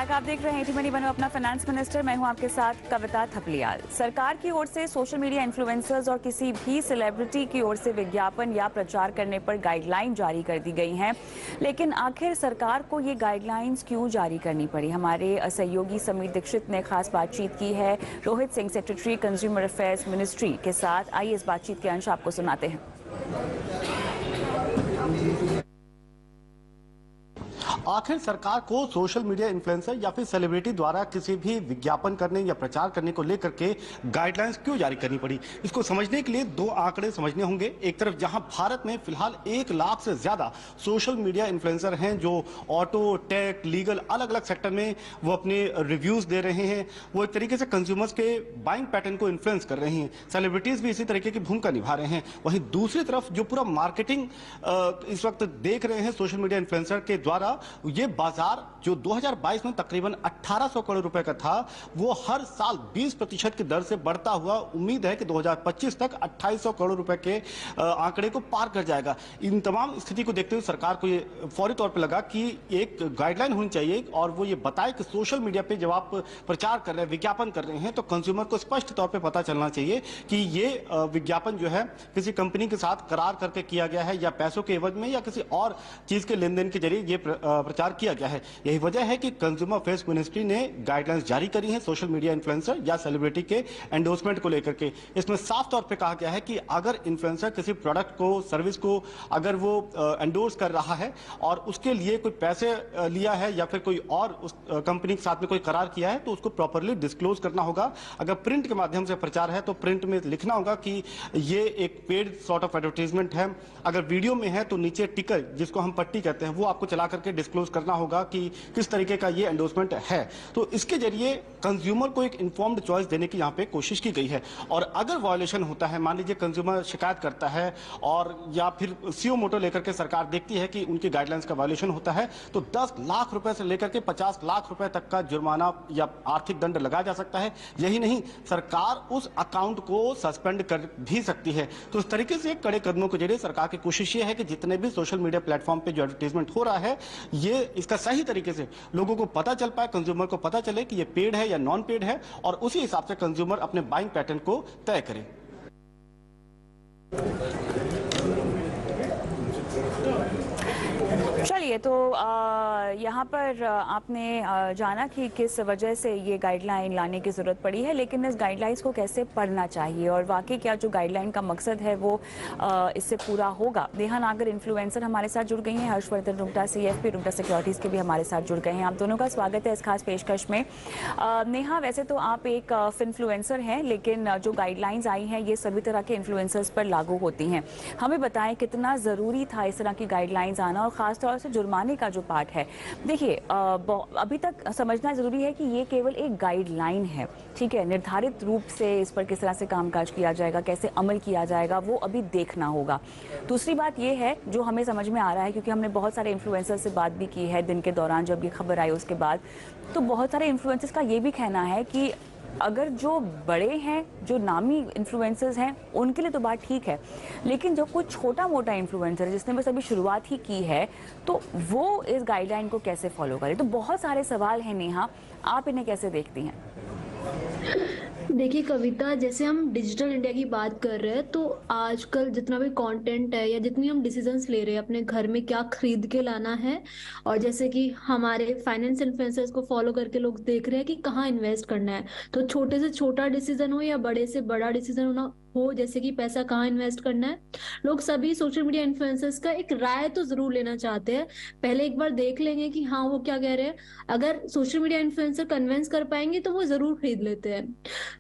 Back. आप देख रहे हैं टी20 बनो अपना फाइनेंस मिनिस्टर। मैं हूं आपके साथ कविता थपलियाल। सरकार की ओर से सोशल मीडिया इन्फ्लुएंसर्स और किसी भी सेलिब्रिटी की ओर से विज्ञापन या प्रचार करने पर गाइडलाइन जारी कर दी गई हैं, लेकिन आखिर सरकार को ये गाइडलाइंस क्यों जारी करनी पड़ी? हमारे सहयोगी समीर दीक्षित ने खास बातचीत की है Rohit Singh, secretary consumer affairs ministry के साथ। आइए इस बातचीत के अंश आपको सुनाते हैं। आखिर सरकार को सोशल मीडिया इन्फ्लुएंसर या फिर सेलिब्रिटी द्वारा किसी भी विज्ञापन करने या प्रचार करने को लेकर के गाइडलाइंस क्यों जारी करनी पड़ी? इसको समझने के लिए दो आंकड़े समझने होंगे। एक तरफ जहां भारत में फिलहाल 1 लाख से ज्यादा सोशल मीडिया इन्फ्लुएंसर हैं जो ऑटो, टेक, लीगल अलग अलग सेक्टर में वो अपने रिव्यूज दे रहे हैं। वो एक तरीके से कंज्यूमर्स के बाइंग पैटर्न को इन्फ्लुएंस कर रहे हैं। सेलिब्रिटीज भी इसी तरीके की भूमिका निभा रहे हैं। वहीं दूसरी तरफ जो पूरा मार्केटिंग इस वक्त देख रहे हैं सोशल मीडिया इन्फ्लुएंसर के द्वारा, ये बाजार जो 2022 में तकरीबन 1800 करोड़ रुपए का था, वो हर साल 20% की दर से बढ़ता हुआ उम्मीद है कि 2025 तक 2800 करोड़ रुपए के आंकड़े को पार कर जाएगा। इन तमाम स्थिति को देखते हुए सरकार को ये फौरी तौर पर लगा कि एक गाइडलाइन होनी चाहिए और वो ये बताए कि सोशल मीडिया पे जब आप प्रचार कर रहे हैं, विज्ञापन कर रहे हैं, तो कंज्यूमर को स्पष्ट तौर पर पता चलना चाहिए कि ये विज्ञापन जो है किसी कंपनी के साथ करार करके किया गया है या पैसों के एवज में या किसी और चीज के लेन देन के जरिए ये प्रचार किया गया है। यही वजह है कि कंज्यूमर अफेयर्स मिनिस्ट्री ने गाइडलाइंस जारी करी है सोशल मीडिया इन्फ्लुएंसर या सेलिब्रिटी के एंडोर्समेंट को लेकर के। इसमें साफ तौर पे कहा गया है कि अगर इन्फ्लुएंसर किसी प्रोडक्ट को, सर्विस को अगर वो एंडोर्स कर रहा है और उसके लिए कोई पैसे लिया है या फिर कोई और उस कंपनी के साथ में कोई करार किया है, तो उसको प्रॉपरली डिस्क्लोज करना होगा। अगर प्रिंट के माध्यम से प्रचार है तो प्रिंट में लिखना होगा कि ये एक पेड सॉर्ट ऑफ एडवर्टाइजमेंट है। अगर वीडियो में है तो नीचे टिकर, जिसको हम पट्टी कहते हैं, वो आपको चला करके डिस्क्लोज करना होगा कि किस तरीके का ये एंडोर्समेंट है। तो इसके जरिए कंज्यूमर को एक इन्फॉर्म्ड चॉइस देने की यहाँ पे कोशिश की गई है। और अगर वायलेशन होता है, मान लीजिए कंज्यूमर शिकायत करता है और या फिर सीओ मोटो लेकर के सरकार देखती है कि उनकी गाइडलाइंस का वायलेशन होता है, तो 10 लाख रुपए से लेकर के 50 लाख रुपए तक का जुर्माना या आर्थिक दंड लगाया जा सकता है। यही नहीं, सरकार उस अकाउंट को सस्पेंड कर भी सकती है। तो इस तरीके से कड़े कदमों के जरिए सरकार की कोशिश ये है कि जितने भी सोशल मीडिया प्लेटफॉर्म पे जो एडवर्टाइजमेंट हो रहा है, ये इसका सही तरीके से लोगों को पता चल पाए, कंज्यूमर को पता चले कि ये पेड है या नॉन पेड है, और उसी हिसाब से कंज्यूमर अपने बाइंग पैटर्न को तय करे। चलिए, तो यहाँ पर आपने जाना कि किस वजह से ये गाइडलाइन लाने की ज़रूरत पड़ी है, लेकिन इस गाइडलाइंस को कैसे पढ़ना चाहिए और वाकई क्या जो गाइडलाइन का मकसद है वो इससे पूरा होगा? नेहा नागर इन्फ्लुएंसर हमारे साथ जुड़ गई हैं, हर्षवर्धन रुंगटा CFP रुंगटा सिक्योरिटीज़ के भी हमारे साथ जुड़ गए हैं। आप दोनों का स्वागत है इस खास पेशकश में। नेहा, वैसे तो आप एक इन्फ्लुएंसर हैं, लेकिन जो गाइडलाइंस आई हैं ये सभी तरह के इन्फ्लुएंसर्स पर लागू होती हैं। हमें बताएं कितना ज़रूरी था इस तरह की गाइडलाइंस आना, और ख़ासतौर से जुर्माने का जो पार्ट है। देखिए, अभी तक समझना जरूरी है कि ये केवल एक गाइडलाइन है, ठीक है। निर्धारित रूप से इस पर किस तरह से कामकाज किया जाएगा, कैसे अमल किया जाएगा, वो अभी देखना होगा। दूसरी बात ये है जो हमें समझ में आ रहा है, क्योंकि हमने बहुत सारे इन्फ्लुएंसर से बात भी की है दिन के दौरान, जब ये खबर आई उसके बाद, तो बहुत सारे इन्फ्लुएंसर्स का ये भी कहना है कि अगर जो बड़े हैं, जो नामी इन्फ्लुएंसर्स हैं, उनके लिए तो बात ठीक है, लेकिन जो कोई छोटा मोटा इन्फ्लुएंसर है जिसने बस अभी शुरुआत ही की है, तो वो इस गाइडलाइन को कैसे फॉलो करे? तो बहुत सारे सवाल हैं नेहा, आप इन्हें कैसे देखती हैं? देखिए कविता, जैसे हम डिजिटल इंडिया की बात कर रहे हैं, तो आजकल जितना भी कंटेंट है या जितनी हम डिसीजंस ले रहे हैं अपने घर में क्या खरीद के लाना है, और जैसे कि हमारे फाइनेंस इन्फ्लुएंसर्स को फॉलो करके लोग देख रहे हैं कि कहाँ इन्वेस्ट करना है, तो छोटे से छोटा डिसीजन हो या बड़े से बड़ा डिसीजन होना हो, जैसे कि पैसा कहाँ इन्वेस्ट करना है, लोग सभी सोशल मीडिया इन्फ्लुएंसर्स का एक राय तो जरूर लेना चाहते हैं। पहले एक बार देख लेंगे कि हाँ वो क्या कह रहे हैं, अगर सोशल मीडिया इन्फ्लुएंसर कन्विंस कर पाएंगे तो वो जरूर खरीद लेते हैं।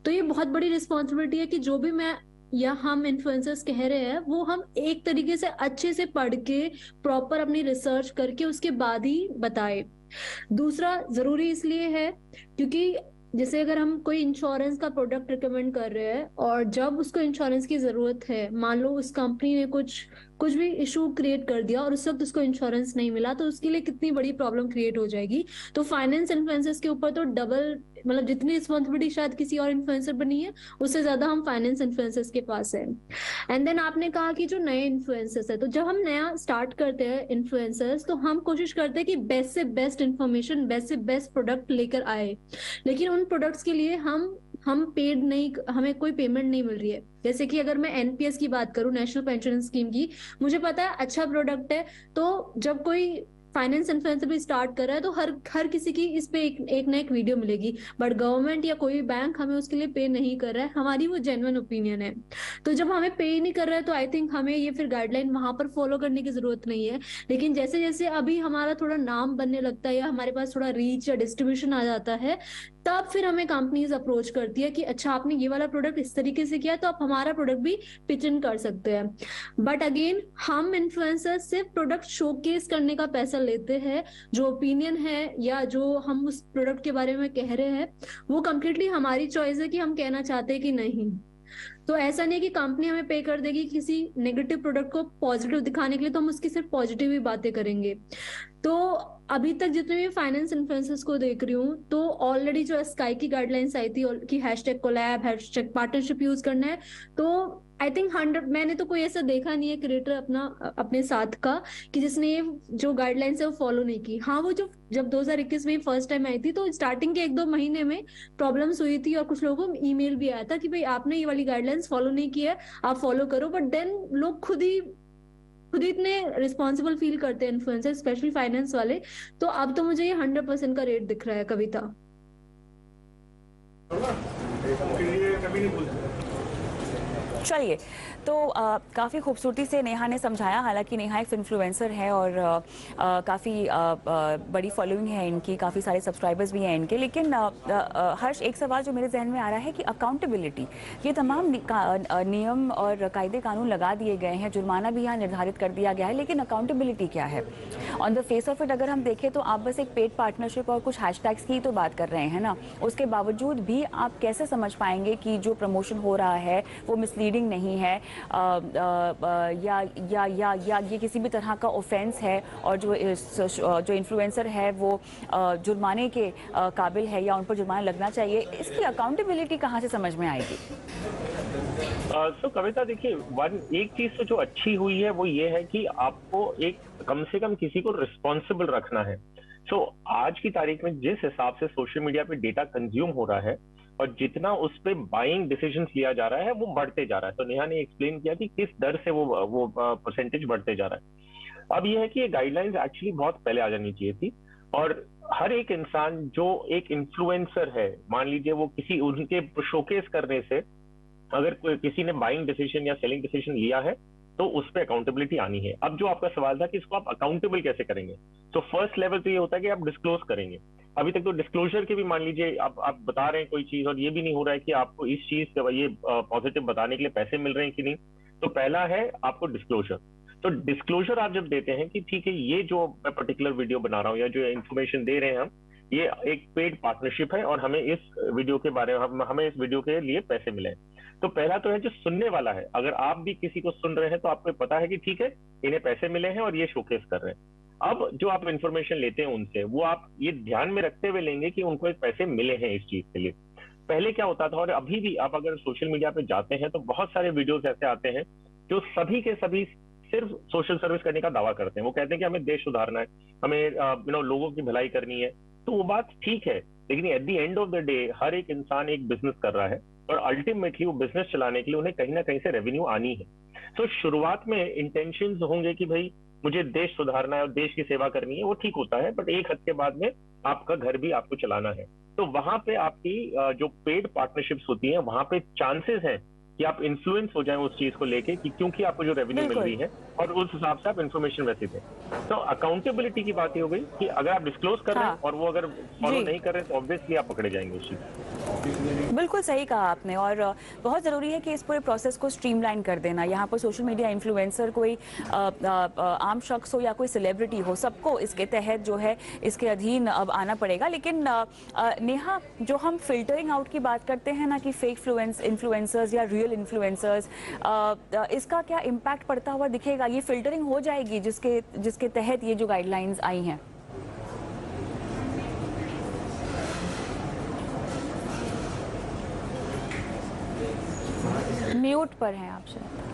तो ये बहुत बड़ी रिस्पॉन्सिबिलिटी है कि जो भी मैं या हम इन्फ्लुएंसर्स कह रहे हैं वो हम एक तरीके से अच्छे से पढ़ के प्रॉपर अपनी रिसर्च करके उसके बाद ही बताए। दूसरा जरूरी इसलिए है क्योंकि जैसे अगर हम कोई इंश्योरेंस का प्रोडक्ट रिकमेंड कर रहे हैं और जब उसको इंश्योरेंस की जरूरत है, मान लो उस कंपनी ने कुछ भी इशू क्रिएट कर दिया और उस वक्त उसको इंश्योरेंस नहीं मिला, तो उसके लिए कितनी बड़ी प्रॉब्लम क्रिएट हो जाएगी। तो फाइनेंस इन्फ्लुएंसर्स के ऊपर तो डबल मतलब जितनी रिस्पॉन्सिबिलिटी शायद किसी और इन्फ्लुएंसर पर नहीं है, उससे ज्यादा हम फाइनेंस इन्फ्लुएंसर्स के पास है। एंड देन आपने कहा कि जो नए इन्फ्लुएंसर्स है, तो जब हम नया स्टार्ट करते हैं इन्फ्लुएंसर्स, तो हम कोशिश करते हैं कि बेस्ट से बेस्ट इन्फॉर्मेशन, बेस्ट से बेस्ट प्रोडक्ट लेकर आए। लेकिन उन प्रोडक्ट्स के लिए हम पेड नहीं, हमें कोई पेमेंट नहीं मिल रही है। जैसे कि अगर मैं एनपीएस की बात करूं, नेशनल पेंशन स्कीम की, मुझे पता है अच्छा प्रोडक्ट है, तो जब कोई फाइनेंस इन्फ्लुएंसर भी स्टार्ट कर रहा है तो हर किसी की इस पे एक ना एक वीडियो मिलेगी। बट गवर्नमेंट या कोई बैंक हमें उसके लिए पे नहीं कर रहा है, हमारी वो जेन्युइन ओपिनियन है। तो जब हमें पे ही नहीं कर रहा है, तो आई थिंक हमें ये फिर गाइडलाइन वहां पर फॉलो करने की जरूरत नहीं है। लेकिन जैसे जैसे अभी हमारा थोड़ा नाम बनने लगता है, या हमारे पास थोड़ा रीच या डिस्ट्रीब्यूशन आ जाता है, तब फिर हमें कंपनीज अप्रोच करती है कि अच्छा आपने ये वाला प्रोडक्ट इस तरीके से किया, तो आप हमारा प्रोडक्ट भी पिच इन कर सकते हैं। बट अगेन, हम इन्फ्लुएंसर सिर्फ प्रोडक्ट शोकेस करने का पैसा लेते हैं। जो ओपिनियन है या जो हम उस प्रोडक्ट के बारे में कह रहे हैं, वो कंप्लीटली हमारी चॉइस है कि हम कहना चाहते हैं कि नहीं। तो ऐसा नहीं है कि कंपनी हमें पे कर देगी किसी नेगेटिव प्रोडक्ट को पॉजिटिव दिखाने के लिए, तो हम उसकी सिर्फ पॉजिटिव ही बातें करेंगे। तो अभी तक जितने भी फाइनेंस इन्फ्लुएंसर्स को देख रही हूँ, तो ऑलरेडी जो स्काई की गाइडलाइंस आई थी कि hashtag collab, hashtag partnership use करना है, तो आई थिंक 100, मैंने तो कोई ऐसा देखा नहीं है क्रिएटर अपने साथ का कि जिसने ये जो गाइडलाइंस है वो फॉलो नहीं की। हाँ, वो जब 2021 में फर्स्ट टाइम आई थी, तो स्टार्टिंग के 1-2 महीने में प्रॉब्लम्स हुई थी, और कुछ लोगों को ईमेल भी आया था कि भाई आपने ये वाली गाइडलाइंस फॉलो नहीं की है, आप फॉलो करो। बट देन लोग खुद ही इतने रिस्पॉन्सिबल फील करते हैं, इन्फ्लुएंसर स्पेशली फाइनेंस वाले। तो अब तो मुझे ये 100% का रेट दिख रहा है, कविता। चलिए, तो काफ़ी खूबसूरती से नेहा ने समझाया। हालांकि नेहा एक इन्फ्लुएंसर है और काफ़ी बड़ी फॉलोइंग है इनकी, काफ़ी सारे सब्सक्राइबर्स भी हैं इनके। लेकिन हर्ष, एक सवाल जो मेरे जहन में आ रहा है कि अकाउंटेबिलिटी, ये तमाम नियम और कायदे कानून लगा दिए गए हैं, जुर्माना भी यहाँ निर्धारित कर दिया गया है, लेकिन अकाउंटेबिलिटी क्या है? On the face of it अगर हम देखें तो आप बस एक पेड पार्टनरशिप और कुछ हैशटैग्स की तो बात कर रहे हैं ना। उसके बावजूद भी आप कैसे समझ पाएंगे कि जो प्रमोशन हो रहा है वो मिसलीडिंग नहीं है, या ये किसी भी तरह का ऑफेंस है, और जो इन्फ्लुएंसर है वो जुर्माने के काबिल है या उन पर जुर्माना लगना चाहिए? इसकी अकाउंटेबिलिटी कहाँ से समझ में आएगी? तो कविता, देखिए, एक चीज तो जो अच्छी हुई है वो ये है कि आपको एक कम से कम किसी को रिस्पॉन्सिबल रखना है। आज की तारीख में जिस हिसाब से सोशल मीडिया पे डेटा कंज्यूम हो रहा है और जितना उस पे बाइंग डिसीजंस लिया जा रहा है वो बढ़ते जा रहा है। तो नेहा ने एक्सप्लेन किया कि किस दर से वो परसेंटेज बढ़ते जा रहा है। अब ये है कि ये गाइडलाइंस एक्चुअली बहुत पहले आ जानी चाहिए थी, और हर एक इंसान जो एक इन्फ्लुएंसर है, मान लीजिए वो किसी उनके शोकेस करने से अगर किसी ने बाइंग डिसीजन या सेलिंग डिसीजन लिया है तो उस पर अकाउंटेबिलिटी आनी है। अब जो आपका सवाल था कि इसको आप अकाउंटेबल कैसे करेंगे, तो फर्स्ट लेवल तो ये होता है कि आप डिस्क्लोज करेंगे। अभी तक तो डिस्क्लोजर के भी, मान लीजिए आप बता रहे हैं कोई चीज और ये भी नहीं हो रहा है कि आपको इस चीज से ये पॉजिटिव बताने के लिए पैसे मिल रहे हैं कि नहीं, तो पहला है आपको डिस्क्लोजर। तो डिस्क्लोजर आप जब देते हैं कि ठीक है, ये जो मैं पर्टिकुलर वीडियो बना रहा हूँ या जो इन्फॉर्मेशन दे रहे हैं हम, ये एक पेड पार्टनरशिप है और हमें इस वीडियो के बारे में, हमें इस वीडियो के लिए पैसे मिले। तो पहला तो है जो सुनने वाला है, अगर आप भी किसी को सुन रहे हैं तो आपको पता है कि ठीक है, इन्हें पैसे मिले हैं और ये शोकेस कर रहे हैं। अब जो आप इन्फॉर्मेशन लेते हैं उनसे, वो आप ये ध्यान में रखते हुए लेंगे कि उनको एक पैसे मिले हैं इस चीज के लिए। पहले क्या होता था, और अभी भी आप अगर सोशल मीडिया पे जाते हैं तो बहुत सारे वीडियोस ऐसे आते हैं जो सभी के सभी सिर्फ सोशल सर्विस करने का दावा करते हैं। वो कहते हैं कि हमें देश सुधारना है, हमें लोगों की भलाई करनी है। तो वो बात ठीक है, लेकिन at the end of the day हर एक इंसान एक बिजनेस कर रहा है और अल्टीमेटली वो बिजनेस चलाने के लिए उन्हें कहीं ना कहीं से रेवेन्यू आनी है। तो शुरुआत में इंटेंशंस होंगे कि भाई मुझे देश सुधारना है और देश की सेवा करनी है, वो ठीक होता है, बट एक हद के बाद में आपका घर भी आपको चलाना है। तो वहां पे आपकी जो पेड पार्टनरशिप्स होती हैं, वहां पे चांसेस हैं कि आप इन्फ्लुएंस हो जाएं उस चीज को लेके कि क्योंकि आपको जो रेवेन्यू मिल रही है और उस हिसाब से आप इन्फॉर्मेशन वैसे दें। तो अकाउंटेबिलिटी की बात ये हो गई कि अगर आप डिस्क्लोज कर रहे हैं और वो अगर फॉलो नहीं कर रहे हैं तो ऑब्वियसली आप पकड़े जाएंगे उस चीज। बिल्कुल सही कहा आपने, और बहुत ज़रूरी है कि इस पूरे प्रोसेस को स्ट्रीमलाइन कर देना। यहाँ पर सोशल मीडिया इन्फ्लुएंसर कोई आम शख्स हो या कोई सेलिब्रिटी हो, सबको इसके तहत जो है इसके अधीन अब आना पड़ेगा। लेकिन नेहा, जो हम फिल्टरिंग आउट की बात करते हैं ना कि फेक इन्फ्लुएंसर्स या रियल इन्फ्लुएंसर्स, इसका क्या इम्पैक्ट पड़ता हुआ दिखेगा? ये फिल्टरिंग हो जाएगी जिसके तहत ये जो गाइडलाइंस आई हैं? म्यूट पर हैं आप शायद।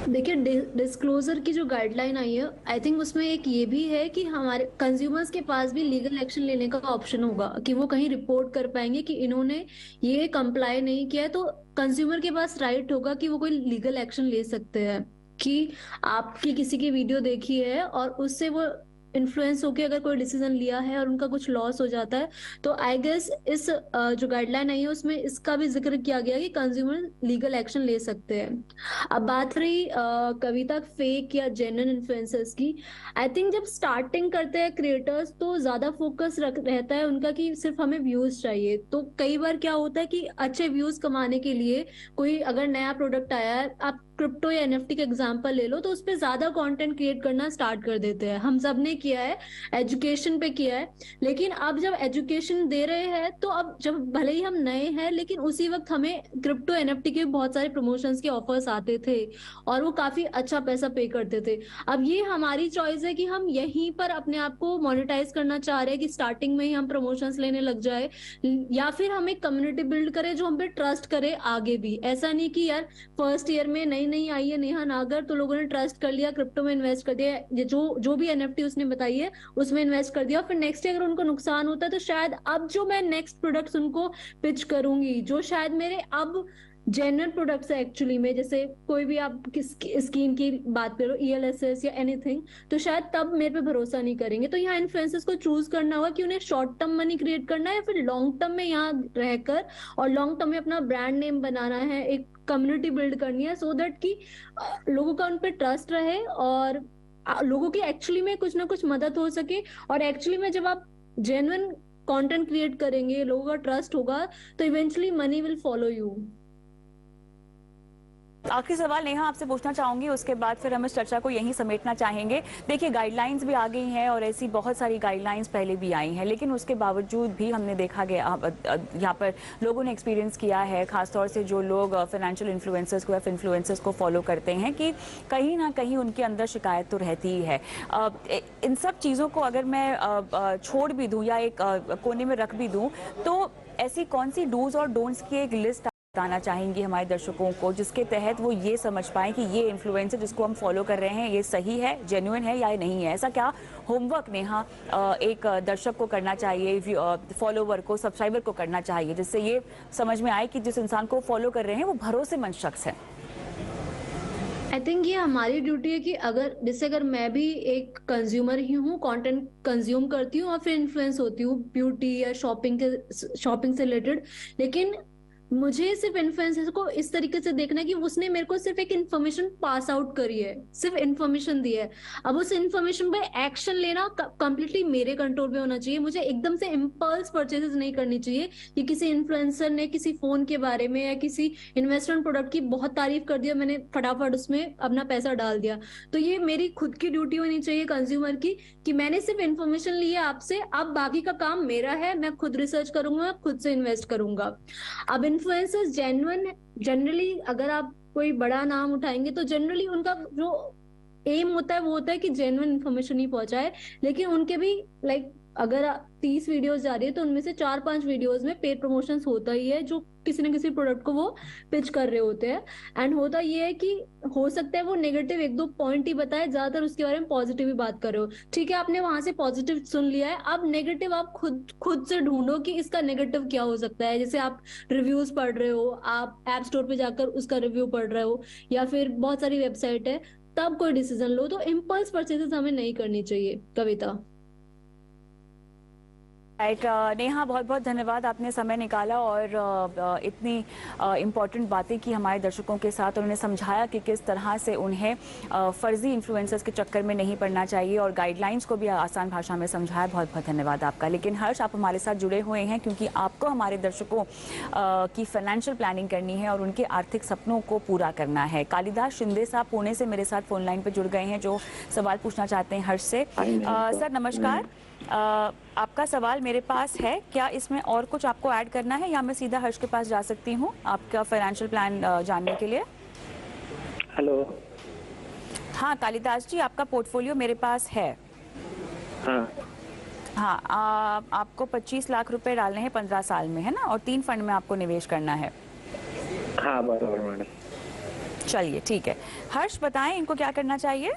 देखिए, डिस्क्लोजर की जो गाइडलाइन आई है, आई थिंक उसमें एक ये भी है कि हमारे कंज्यूमर्स के पास भी लीगल एक्शन लेने का ऑप्शन होगा, कि वो कहीं रिपोर्ट कर पाएंगे कि इन्होंने ये कंप्लाई नहीं किया है, तो कंज्यूमर के पास राइट होगा कि वो कोई लीगल एक्शन ले सकते हैं कि आपकी किसी की वीडियो देखी है और उससे वो इन्फ्लुएंस होके अगर कोई डिसीजन लिया है और उनका कुछ लॉस हो जाता है, तो आई गेस इस जो गाइडलाइन आई है उसमें इसका भी जिक्र किया गया कि कंज्यूमर लीगल एक्शन ले सकते हैं। अब बात रही कविता फेक या जेन्युइन इन्फ्लुएंसर्स की, आई थिंक जब स्टार्टिंग करते हैं क्रिएटर्स तो ज्यादा फोकस रहता है उनका कि सिर्फ हमें व्यूज चाहिए। तो कई बार क्या होता है कि अच्छे व्यूज कमाने के लिए कोई अगर नया प्रोडक्ट आया है, आप क्रिप्टो या एनएफटी का एग्जांपल ले लो, तो उस पर ज्यादा कंटेंट क्रिएट करना स्टार्ट कर देते हैं। हम सब ने किया है, एजुकेशन पे किया है, लेकिन अब जब एजुकेशन दे रहे हैं तो अब जब भले ही हम नए हैं लेकिन उसी वक्त हमें क्रिप्टो एनएफटी के बहुत सारे प्रमोशंस के ऑफर्स आते थे और वो काफी अच्छा पैसा पे करते थे। अब ये हमारी चॉइस है कि हम यहीं पर अपने आप को मोनेटाइज करना चाह रहे हैं कि स्टार्टिंग में ही हम प्रमोशंस लेने लग जाए, या फिर हम एक कम्युनिटी बिल्ड करें जो हम पे ट्रस्ट करे आगे भी। ऐसा नहीं कि यार फर्स्ट ईयर में नहीं आई है नेहा नागर तो लोगों ने ट्रस्ट कर लिया, क्रिप्टो में इन्वेस्ट कर दिया, ये जो भी एनएफटी उसने बताई है उसमें इन्वेस्ट कर दिया, फिर नेक्स्ट ईयर अगर उनको नुकसान होता है तो शायद अब जो मैं नेक्स्ट प्रोडक्ट्स उनको पिच करूंगी जो शायद मेरे अब जेन्युइन प्रोडक्ट्स है एक्चुअली में, जैसे कोई भी आप किस स्कीम की बात करो, ईएलएसएस या एनीथिंग, तो शायद तब मेरे पे भरोसा नहीं करेंगे। तो यहाँ इन्फ्लुएंसर्स को चूज करना होगा कि उन्हें शॉर्ट टर्म मनी क्रिएट करना है या फिर लॉन्ग टर्म में यहाँ रहकर और लॉन्ग टर्म में अपना ब्रांड नेम बनाना है, एक कम्युनिटी बिल्ड करनी है, सो दैट कि लोगों का उन पर ट्रस्ट रहे और लोगों की एक्चुअली में कुछ ना कुछ मदद हो सके। और एक्चुअली में जब आप जेन्युइन कंटेंट क्रिएट करेंगे, लोगों का ट्रस्ट होगा, तो eventually money will follow you. आखिरी सवाल नेहा आपसे पूछना चाहूंगी, उसके बाद फिर हम इस चर्चा को यहीं समेटना चाहेंगे। देखिए, गाइडलाइंस भी आ गई हैं और ऐसी बहुत सारी गाइडलाइंस पहले भी आई हैं, लेकिन उसके बावजूद भी हमने देखा गया यहाँ पर लोगों ने एक्सपीरियंस किया है, खासतौर से जो लोग फाइनेंशियल इन्फ्लुएंसर्स को या इन्फ्लुएंसर्स को फॉलो करते हैं, कि कहीं ना कहीं उनके अंदर शिकायत तो रहती ही है। इन सब चीज़ों को अगर मैं छोड़ भी दूँ या एक कोने में रख भी दूँ, तो ऐसी कौन सी डूज और डोंट्स की एक लिस्ट बताना चाहेंगी हमारे दर्शकों को जिसके तहत वो ये समझ पाएं कि ये इन्फ्लुएंसर जिसको हम फॉलो कर रहे हैं ये सही है, जेन्युइन है या नहीं है? ऐसा क्या होमवर्क नेहा एक दर्शक को करना चाहिए, फॉलोवर को, सब्सक्राइबर को करना चाहिए, जिससे ये समझ में आए कि जिस इंसान को फॉलो कर रहे हैं वो भरोसेमंद शख्स है? आई थिंक ये हमारी ड्यूटी है कि अगर मैं भी एक कंज्यूमर ही हूँ, कंटेंट कंज्यूम करती हूँ और फिर इन्फ्लुएंस होती हूँ ब्यूटी या शॉपिंग से रिलेटेड, लेकिन मुझे सिर्फ इन्फ्लुएंसर को इस तरीके से देखना है कि उसने मेरे को सिर्फ एक इन्फॉर्मेशन पास आउट करी है, सिर्फ इन्फॉर्मेशन दी है। अब उस इन्फॉर्मेशन पे एक्शन लेना कंप्लीटली मेरे कंट्रोल में होना चाहिए। मुझे एकदम से इम्पल्स परचेजेस नहीं करनी चाहिए कि किसी इन्फ्लुएंसर ने किसी फोन के बारे में या किसी इन्वेस्टमेंट प्रोडक्ट की बहुत तारीफ कर दिया, मैंने फटाफट उसमें अपना पैसा डाल दिया। तो ये मेरी खुद की ड्यूटी होनी चाहिए कंज्यूमर की कि मैंने सिर्फ इन्फॉर्मेशन ली है आपसे, अब बाकी का काम मेरा है, मैं खुद रिसर्च करूंगा, खुद से इन्वेस्ट करूंगा। अब इन्फ्लुएंसर्स जेन्युइन, जनरली अगर आप कोई बड़ा नाम उठाएंगे तो जनरली उनका जो एम होता है वो होता है कि जेन्युइन इन्फॉर्मेशन ही पहुंचाए, लेकिन उनके भी अगर 30 वीडियोस जा रही है तो उनमें से 4-5 वीडियोस में पेड प्रमोशंस होता ही है जो किसी न किसी प्रोडक्ट को वो पिच कर रहे होते हैं। एंड होता ये है कि हो सकता है वो नेगेटिव 1-2 पॉइंट ही बताए, ज्यादातर उसके बारे में पॉजिटिव ही बात कर रहे हो। ठीक है, आपने वहां से पॉजिटिव सुन लिया है, अब नेगेटिव आप खुद से ढूंढो कि इसका नेगेटिव क्या हो सकता है। जैसे आप रिव्यूज पढ़ रहे हो, आप ऐप स्टोर पे जाकर उसका रिव्यू पढ़ रहे हो, या फिर बहुत सारी वेबसाइट है, तब कोई डिसीजन लो। तो इम्पल्स परचेजेस हमें नहीं करनी चाहिए। कविता। राइट, नेहा बहुत बहुत धन्यवाद, आपने समय निकाला और इतनी इम्पॉर्टेंट बातें की हमारे दर्शकों के साथ। उन्होंने समझाया कि किस तरह से उन्हें फर्जी इन्फ्लुएंसर्स के चक्कर में नहीं पड़ना चाहिए और गाइडलाइंस को भी आसान भाषा में समझाया। बहुत बहुत धन्यवाद आपका। लेकिन हर्ष, आप हमारे साथ जुड़े हुए हैं क्योंकि आपको हमारे दर्शकों की फाइनेंशियल प्लानिंग करनी है और उनके आर्थिक सपनों को पूरा करना है। कालिदास शिंदे साहब पुणे से मेरे साथ फोन लाइन पर जुड़ गए हैं जो सवाल पूछना चाहते हैं हर्ष से। सर नमस्कार, आपका सवाल मेरे पास है, क्या इसमें और कुछ आपको ऐड करना है या मैं सीधा हर्ष के पास जा सकती हूँ आपका फाइनेंशियल प्लान जानने के लिए? हेलो। हाँ कालिदास जी, आपका पोर्टफोलियो मेरे पास है। हाँ, आपको 25 लाख रुपए डालने हैं 15 साल में, है ना? और 3 फंड में आपको निवेश करना है। हाँ बराबर मैडम। चलिए ठीक है, हर्ष बताएं इनको क्या करना चाहिए।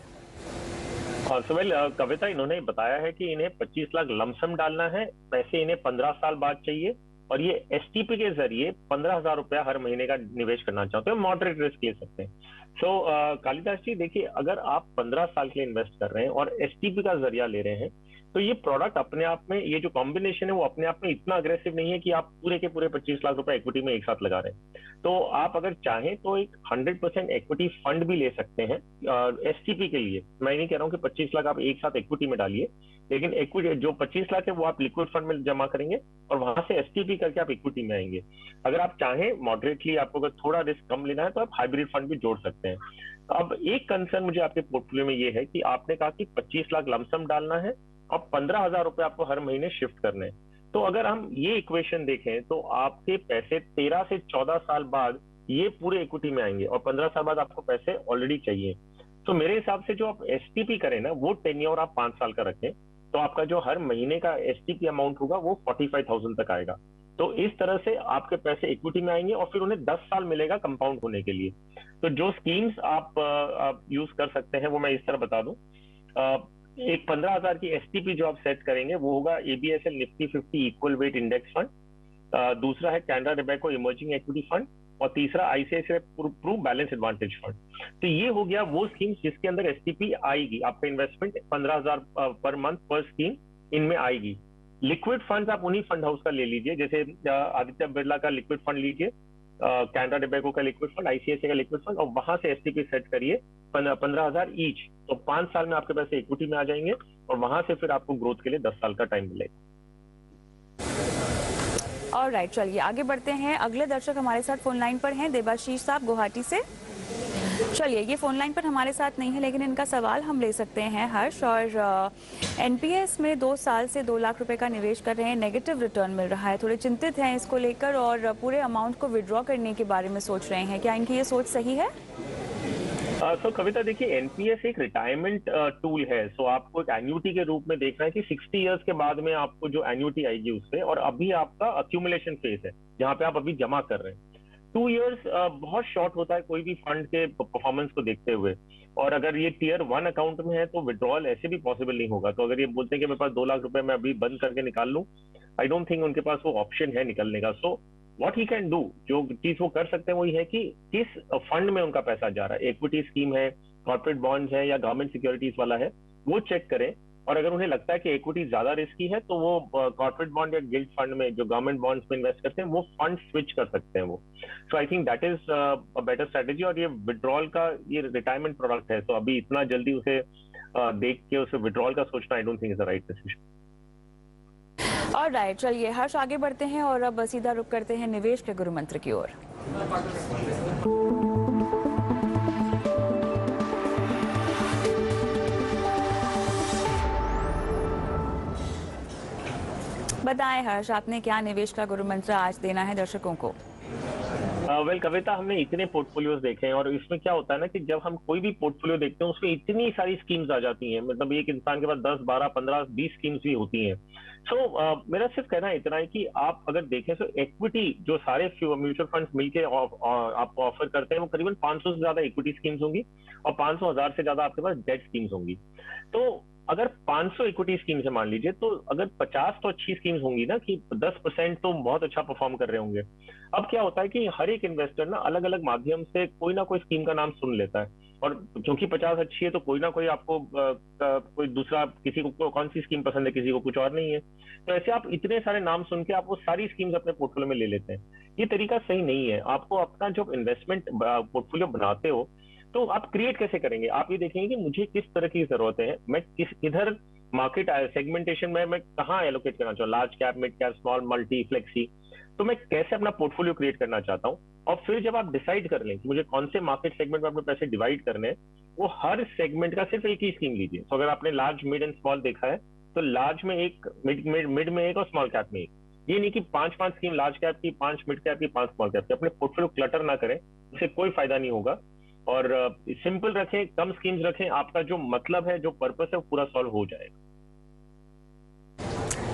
सुवेल, कविता इन्होंने बताया है कि इन्हें 25 लाख लमसम डालना है, पैसे इन्हें 15 साल बाद चाहिए, और ये एसटीपी के जरिए 15,000 रुपया हर महीने का निवेश करना चाहते हैं, मॉडरेट रिस्क ले सकते हैं। कालिदास जी देखिए, अगर आप 15 साल के लिए इन्वेस्ट कर रहे हैं और एसटीपी का जरिया ले रहे हैं, तो ये प्रोडक्ट अपने आप में, ये जो कॉम्बिनेशन है वो अपने आप में इतना अग्रेसिव नहीं है कि आप पूरे के पूरे 25 लाख रुपए इक्विटी में एक साथ लगा रहे हैं। तो आप अगर चाहें तो एक 100% इक्विटी फंड भी ले सकते हैं एसटीपी के लिए। मैं नहीं कह रहा हूँ कि 25 लाख आप एक साथ इक्विटी में डालिए, लेकिन इक्विटी जो 25 लाख है वो आप लिक्विड फंड में जमा करेंगे और वहां से एसटीपी करके आप इक्विटी में आएंगे। अगर आप चाहें मॉडरेटली, आपको अगर थोड़ा रिस्क कम लेना है, तो आप हाइब्रिड फंड भी जोड़ सकते हैं। अब एक कंसर्न मुझे आपके पोर्टफोलियो में ये है कि आपने कहा कि 25 लाख लमसम डालना है और 15,000 रुपए आपको हर महीने शिफ्ट करने हैं। तो अगर हम ये इक्वेशन देखें तो आपके पैसे 13 से 14 साल बाद ये पूरे इक्विटी में आएंगे और 15 साल बाद आपको पैसे ऑलरेडी चाहिए। तो मेरे हिसाब से जो आप एसटीपी करें ना, वो टेन्योर आप 5 साल का रखें, तो आपका जो हर महीने का एसटीपी अमाउंट होगा वो 45,000 तक आएगा। तो इस तरह से आपके पैसे इक्विटी में आएंगे और फिर उन्हें 10 साल मिलेगा कंपाउंड होने के लिए। तो जो स्कीम्स आप यूज कर सकते हैं वो मैं इस तरह बता दूं। एक 15,000 की एसटीपी जो आप सेट करेंगे वो होगा ABSL Nifty 50 equal weight index fund, दूसरा है कैनरा डेबेको इमर्जिंग इक्विटी फंड, और तीसरा ICICI Pru balance advantage fund. तो ये हो गया वो स्कीम जिसके अंदर एसटीपी आएगी। आपका इन्वेस्टमेंट 15,000 पर मंथ पर स्कीम इनमें आएगी। लिक्विड फंड आप उन्हीं फंड हाउस का ले लीजिए, जैसे आदित्य बिरला का लिक्विड फंड लीजिए, कैनरा डेबेको का लिक्विड फंड, आईसीआईसीआई का लिक्विड फंड, और वहां से एसटीपी सेट करिए 15,000 ईच। तो 5 साल में आपके पैसे इक्विटी में आ जाएंगे और वहां से फिर आपको ग्रोथ के लिए 10 साल का टाइम मिलेगा। ऑलराइट, चलिए आगे बढ़ते हैं। अगले दर्शक हमारे साथ फोन लाइन पर हैं, देबाशीष साहब गुवाहाटी से। चलिए, ये फोन लाइन पर हमारे साथ नहीं है, लेकिन इनका सवाल हम ले सकते हैं हर्ष। और एनपीएस में 2 साल से 2 लाख रुपए का निवेश कर रहे हैं, नेगेटिव रिटर्न मिल रहा है, थोड़े चिंतित हैं इसको लेकर और पूरे अमाउंट को विड्रॉ करने के बारे में सोच रहे हैं। क्या इनकी ये सोच सही है? तो कविता देखिए, एनपीएस एक रिटायरमेंट टूल है। सो आपको एक एन्युटी के रूप में देखना है कि 60 इयर्स के बाद में आपको जो एन्युटी आएगी उससे, और अभी आपका अक्यूमुलेशन फेज है जहां पे आप अभी जमा कर रहे हैं। 2 इयर्स बहुत शॉर्ट होता है कोई भी फंड के परफॉर्मेंस को देखते हुए, और अगर ये टियर 1 अकाउंट में है तो विड्रॉल ऐसे भी पॉसिबल नहीं होगा। तो अगर ये बोलते हैं कि मेरे पास 2 लाख रुपए मैं अभी बंद करके निकाल लूं, आई डोंट थिंक उनके पास वो ऑप्शन है निकलने का। So what he can do, जो चीज वो कर सकते हैं वही है कि किस फंड में उनका पैसा जा रहा है, इक्विटी स्कीम है, कॉर्पोरेट बॉन्ड्स है, या गवर्नमेंट सिक्योरिटीज वाला है, वो चेक करें। और अगर उन्हें लगता है कि इक्विटी ज्यादा रिस्की है तो वो कॉर्पोरेट बॉन्ड या गिल्ड फंड में, जो गवर्नमेंट बॉन्ड्स में इन्वेस्ट करते हैं, वो फंड स्विच कर सकते हैं वो। So I think that is a better strategy. और ये विड्रॉल का, ये रिटायरमेंट प्रोडक्ट है, तो अभी इतना जल्दी उसे देख के उसे विड्रॉल का सोचना I don't think is the right decision. Alright, चलिए हर्ष आगे बढ़ते हैं और अब सीधा रुख करते हैं निवेश के गुरु मंत्र की ओर। बताएं हर्ष, आपने क्या निवेश का गुरु मंत्र आज देना है दर्शकों को? वेल कविता, हमने इतने पोर्टफोलियोज देखे हैं और इसमें क्या होता है ना कि जब हम कोई भी पोर्टफोलियो देखते हैं उसमें इतनी सारी स्कीम्स आ जाती हैं। मतलब एक इंसान के पास 10, 12, 15, 20 स्कीम्स भी होती हैं। मेरा सिर्फ कहना इतना है कि आप अगर देखें तो इक्विटी जो सारे म्यूचुअल फंड्स मिलके आपको ऑफर करते हैं, वो करीबन 500 से ज्यादा इक्विटी स्कीम्स होंगी और 500,000 से ज्यादा आपके पास डेट स्कीम्स होंगी। तो अगर 500 इक्विटी स्कीम्स है मान लीजिए, तो अगर 50 तो अच्छी स्कीम्स होंगी ना, कि 10% तो बहुत अच्छा परफॉर्म कर रहे होंगे। अब क्या होता है कि हर एक इन्वेस्टर ना अलग अलग माध्यम से कोई ना कोई स्कीम का नाम सुन लेता है, और क्योंकि 50 अच्छी है तो कोई ना कोई आपको कोई दूसरा, किसी को कौन सी स्कीम पसंद है, किसी को कुछ और नहीं है। तो ऐसे आप इतने सारे नाम सुन के आप वो सारी स्कीम्स अपने पोर्टफोलियो में ले लेते हैं। ये तरीका सही नहीं है। आपको अपना जो इन्वेस्टमेंट पोर्टफोलियो बनाते हो तो आप क्रिएट कैसे करेंगे, आप ये देखेंगे कि मुझे किस तरह की जरूरत है, मैं किधर मार्केट सेगमेंटेशन में मैं कहाँ एलोकेट करना चाहूँ, large cap, mid cap, small, multi, flexi, तो मैं कैसे अपना पोर्टफोलियो क्रिएट करना चाहता हूँ। और फिर जब आप डिसाइड कर लें कि मुझे कौन से मार्केट सेगमेंट में अपने पैसे डिवाइड करने हैं, वो हर सेगमेंट का सिर्फ एक ही स्कीम लीजिए। तो अगर आपने लार्ज, मिड एंड स्मॉल देखा है तो लार्ज में एक, मिड में एक और स्मॉल कैप में एक। ये नहीं कि 5 स्कीम लार्ज कैप की, 5 मिड कैप की, 5 स्मॉल कैप की। अपने पोर्टफोलियो क्लटर ना करें, उससे कोई फायदा नहीं होगा। और सिंपल रखें, कम स्कीम्स रखें, आपका जो मतलब है, जो पर्पस है, वो पूरा सॉल्व हो जाएगा।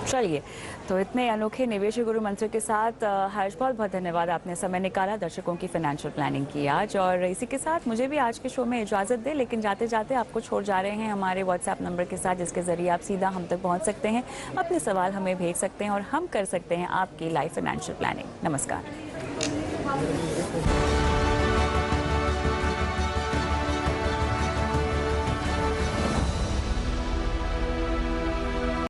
चलिए, तो इतने अनोखे निवेश गुरु मंत्र के साथ हर्ष, बहुत बहुत धन्यवाद, आपने समय निकाला, दर्शकों की फाइनेंशियल प्लानिंग की आज। और इसी के साथ मुझे भी आज के शो में इजाज़त दे, लेकिन जाते जाते आपको छोड़ जा रहे हैं हमारे व्हाट्सएप नंबर के साथ, जिसके ज़रिए आप सीधा हम तक पहुँच सकते हैं, अपने सवाल हमें भेज सकते हैं और हम कर सकते हैं आपकी लाइफ फाइनेंशियल प्लानिंग। नमस्कार।